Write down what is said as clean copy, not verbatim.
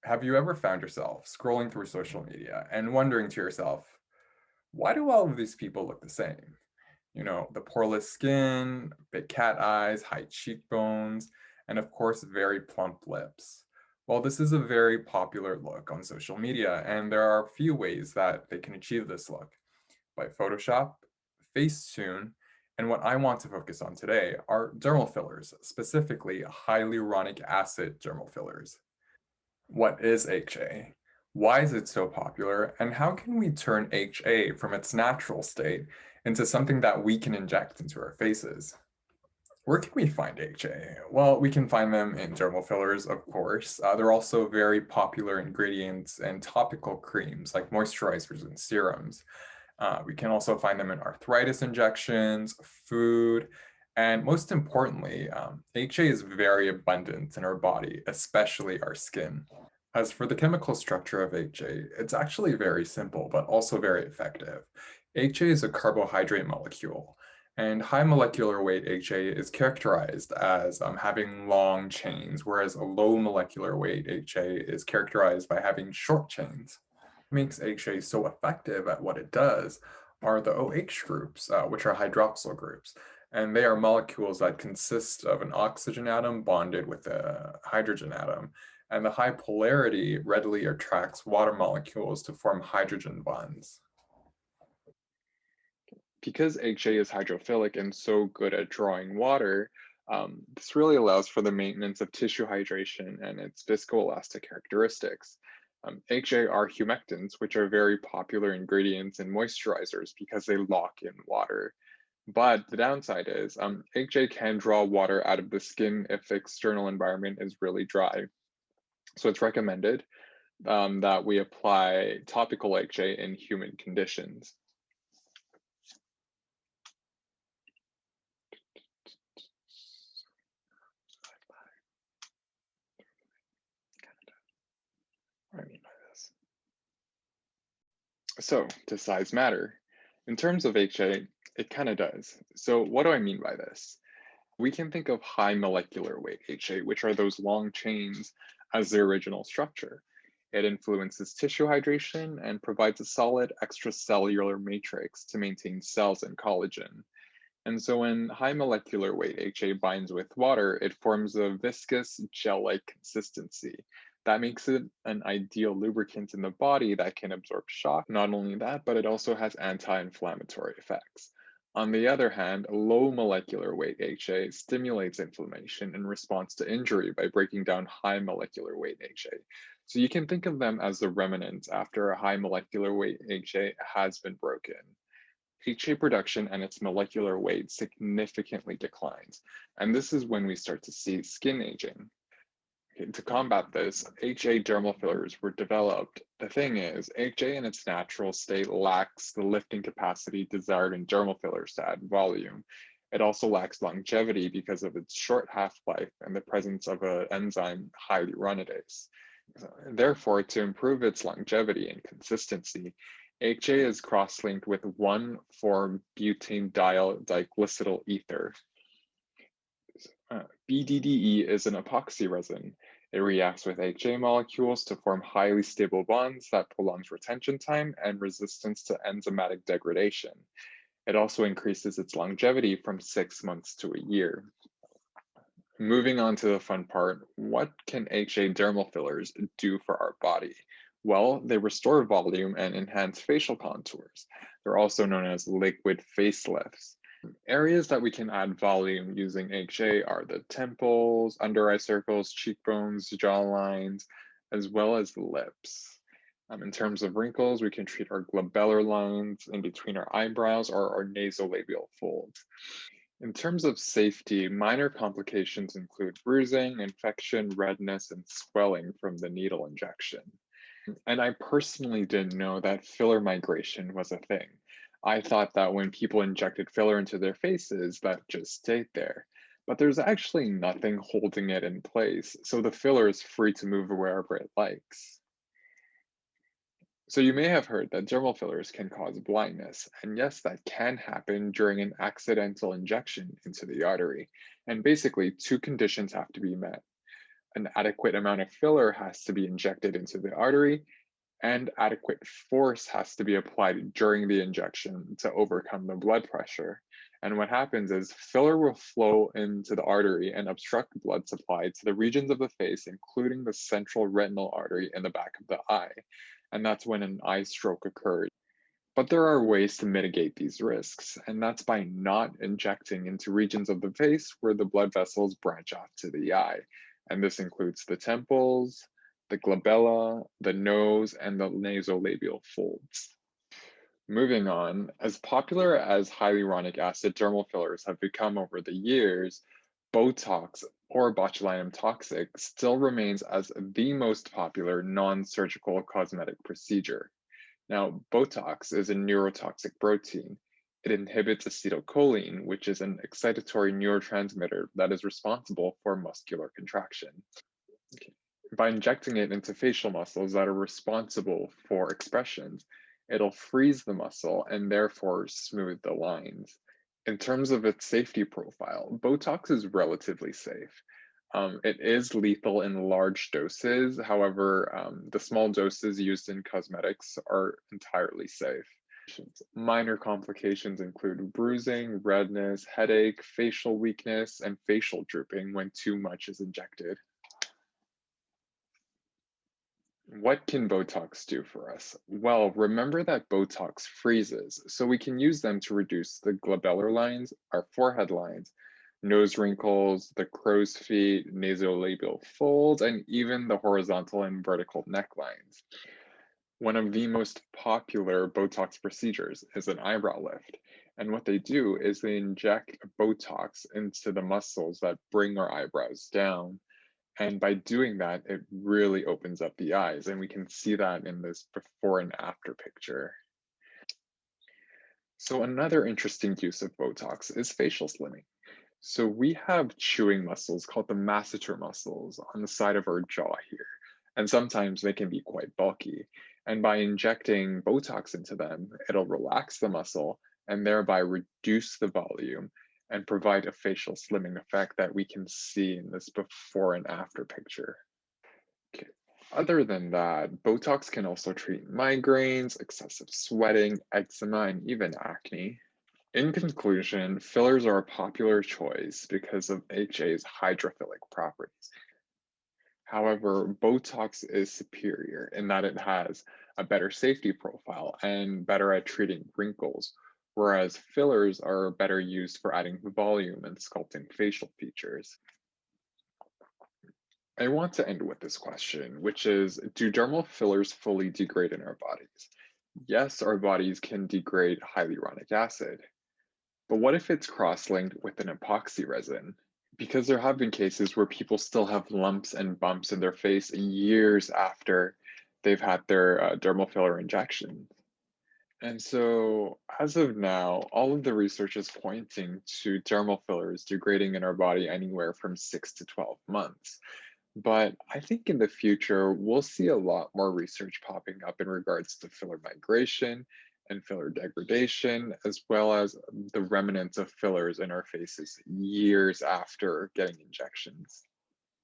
Have you ever found yourself scrolling through social media and wondering to yourself, why do all of these people look the same? The poreless skin, big cat eyes, high cheekbones, and of course, very plump lips. Well, this is a very popular look on social media, and there are a few ways that they can achieve this look by Photoshop, Facetune, and what I want to focus on today are dermal fillers, specifically hyaluronic acid dermal fillers. What is HA? Why is it so popular? And how can we turn HA from its natural state into something that we can inject into our faces? Where can we find HA? Well, we can find them in dermal fillers, of course. They're also very popular ingredients in topical creams like moisturizers and serums. We can also find them in arthritis injections, food, and most importantly, HA is very abundant in our body, especially our skin. As for the chemical structure of HA, it's actually very simple, but also very effective. HA is a carbohydrate molecule, and high molecular weight HA is characterized as having long chains, whereas a low molecular weight HA is characterized by having short chains. What makes HA so effective at what it does are the OH groups, which are hydroxyl groups. And they are molecules that consist of an oxygen atom bonded with a hydrogen atom, and the high polarity readily attracts water molecules to form hydrogen bonds. Because HA is hydrophilic and so good at drawing water, this really allows for the maintenance of tissue hydration and its viscoelastic characteristics. HA are humectants, which are very popular ingredients in moisturizers because they lock in water. But the downside is HA can draw water out of the skin if the external environment is really dry. So it's recommended that we apply topical HA in human conditions. What do I mean by this? So, does size matter? In terms of HA, it kind of does. So, what do I mean by this? We can think of high molecular weight HA, which are those long chains, as the original structure. It influences tissue hydration and provides a solid extracellular matrix to maintain cells and collagen. And so, when high molecular weight HA binds with water, it forms a viscous gel like consistency. That makes it an ideal lubricant in the body that can absorb shock. Not only that, but it also has anti inflammatory effects. On the other hand, low molecular weight HA stimulates inflammation in response to injury by breaking down high molecular weight HA. So you can think of them as the remnants after a high molecular weight HA has been broken. HA production and its molecular weight significantly declines, and this is when we start to see skin aging. Okay, to combat this, HA dermal fillers were developed. The thing is, HA in its natural state lacks the lifting capacity desired in dermal fillers to add volume. It also lacks longevity because of its short half-life and the presence of an enzyme hyaluronidase. Therefore, to improve its longevity and consistency, HA is cross-linked with 1,4-butanediol diglycidyl ether. BDDE is an epoxy resin. It reacts with HA molecules to form highly stable bonds that prolongs retention time and resistance to enzymatic degradation. It also increases its longevity from 6 months to a year. Moving on to the fun part, what can HA dermal fillers do for our body? Well, they restore volume and enhance facial contours. They're also known as liquid facelifts. Areas that we can add volume using HA are the temples, under eye circles, cheekbones, jawlines, as well as the lips. In terms of wrinkles, we can treat our glabellar lines in between our eyebrows or our nasolabial folds. In terms of safety, minor complications include bruising, infection, redness, and swelling from the needle injection. And I personally didn't know that filler migration was a thing. I thought that when people injected filler into their faces, that just stayed there. But there's actually nothing holding it in place, so the filler is free to move wherever it likes. So you may have heard that dermal fillers can cause blindness, and yes, that can happen during an accidental injection into the artery. And basically, two conditions have to be met. An adequate amount of filler has to be injected into the artery, and adequate force has to be applied during the injection to overcome the blood pressure. And what happens is filler will flow into the artery and obstruct blood supply to the regions of the face, including the central retinal artery in the back of the eye. And that's when an eye stroke occurs. But there are ways to mitigate these risks, and that's by not injecting into regions of the face where the blood vessels branch off to the eye. And this includes the temples, the glabella, the nose, and the nasolabial folds. Moving on, as popular as hyaluronic acid dermal fillers have become over the years, Botox or botulinum toxic still remains as the most popular non surgical cosmetic procedure. Now, Botox is a neurotoxic protein. It inhibits acetylcholine, which is an excitatory neurotransmitter that is responsible for muscular contraction. Okay. By injecting it into facial muscles that are responsible for expressions, it'll freeze the muscle and therefore smooth the lines. In terms of its safety profile, Botox is relatively safe. It is lethal in large doses. However, the small doses used in cosmetics are entirely safe. Minor complications include bruising, redness, headache, facial weakness, and facial drooping when too much is injected. What can Botox do for us? Well, remember that Botox freezes, so we can use them to reduce the glabellar lines, our forehead lines, nose wrinkles, the crow's feet, nasolabial folds, and even the horizontal and vertical necklines. One of the most popular Botox procedures is an eyebrow lift. And what they do is they inject Botox into the muscles that bring our eyebrows down. And by doing that, it really opens up the eyes. And we can see that in this before and after picture. So, another interesting use of Botox is facial slimming. So, we have chewing muscles called the masseter muscles on the side of our jaw here. And sometimes they can be quite bulky. And by injecting Botox into them, it'll relax the muscle and thereby reduce the volume and provide a facial slimming effect that we can see in this before and after picture. Okay. Other than that, Botox can also treat migraines, excessive sweating, eczema, and even acne. In conclusion, fillers are a popular choice because of HA's hydrophilic properties. However, Botox is superior in that it has a better safety profile and better at treating wrinkles, whereas fillers are better used for adding volume and sculpting facial features. I want to end with this question, which is, do dermal fillers fully degrade in our bodies? Yes, our bodies can degrade hyaluronic acid, but what if it's cross-linked with an epoxy resin? Because there have been cases where people still have lumps and bumps in their face years after they've had their dermal filler injection. And so, as of now, all of the research is pointing to dermal fillers degrading in our body anywhere from 6 to 12 months. But I think in the future, we'll see a lot more research popping up in regards to filler migration and filler degradation, as well as the remnants of fillers in our faces years after getting injections.